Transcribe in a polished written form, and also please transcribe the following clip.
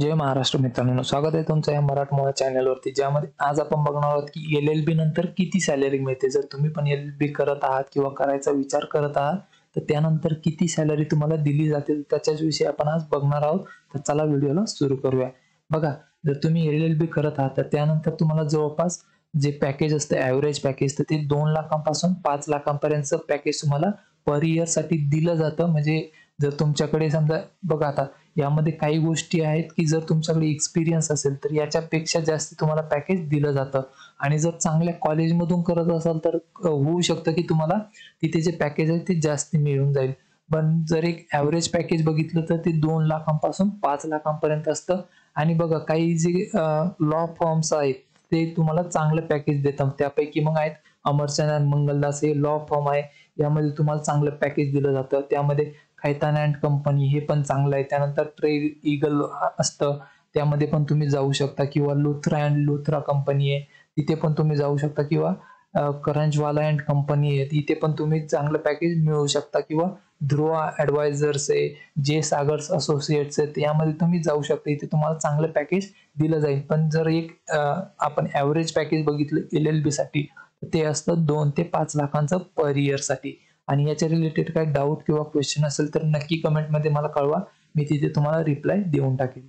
जय महाराष्ट्र मित्रांनो, स्वागत आहे तुमचं या मराठमोळ्या चॅनलवरती, ज्यामध्ये आज आपण बघणार आहोत की LLB नंतर किती सॅलरी मिळते। जर तुम्ही पण LLB करत आहात किंवा करायचा विचार करत आहात तर त्यानंतर किती सॅलरी तुम्हाला दिली जाते त्याच्याच विषयी आपण आज बघणार आहोत। तर चला व्हिडिओला सुरू करूया। बघा, जर तुम्ही LLB करत आहात तर त्यानंतर तुम्हाला जवळपास जे पॅकेज असते ॲव्हरेज पॅकेज तर ते 2 लाखांपासून 5 लाखांपर्यंतचं पॅकेज तुम्हाला पर इयर साठी दिलं जातं। म्हणजे जर तुमच्याकडे समजा बघा, आता यामध्ये काही गोष्टी आहेत की जर तुमच्याकडे एक्सपिरियन्स असेल तर याच्यापेक्षा जास्त तुम्हाला पॅकेज दिलं जातं। आणि जर चांगल्या कॉलेजमधून करत असाल तर होऊ शकतं की तुम्हाला तिथे जे पॅकेज आहे ते जास्त मिळून जाईल। पण जर एक ॲव्हरेज पॅकेज बघितलं तर ते 2 लाखांपासून 5 लाखांपर्यंत असतं। आणि बघा, काही जे लॉ फर्म्स आहेत ते तुम्हाला चांगलं पॅकेज देतात। त्यापैकी मग आहेत अमर्चंद अँड मंगलदास, हे लॉ फर्म आहे, यामध्ये तुम्हाला चांगलं पॅकेज दिलं जातं। त्यामध्ये खैतान अँड कंपनी हे पण चांगलं आहे। त्यानंतर ट्रेड ईगल असतं, त्यामध्ये पण तुम्ही जाऊ शकता, किंवा लुथरा अँड लुथरा कंपनी आहे तिथे पण तुम्ही जाऊ शकता, किंवा करंजवाला अँड कंपनी आहे इथे पण तुम्ही चांगलं पॅकेज मिळवू शकता, किंवा ध्रुवा ॲडवायझर्स आहे, जे सागर्स असोसिएट्स आहेत यामध्ये तुम्ही जाऊ शकता, इथे तुम्हाला चांगलं पॅकेज दिलं जाईल। पण जर एक आपण ॲव्हरेज पॅकेज बघितलं LLB साठी ते असतं 2 ते 5 लाखांचं पर इयर साठी। आणि याच्या रिलेटेड काही डाऊट किंवा क्वेश्चन असेल तर नक्की कमेंटमध्ये मला कळवा, मी तिथे तुम्हाला रिप्लाय देऊन टाकेल।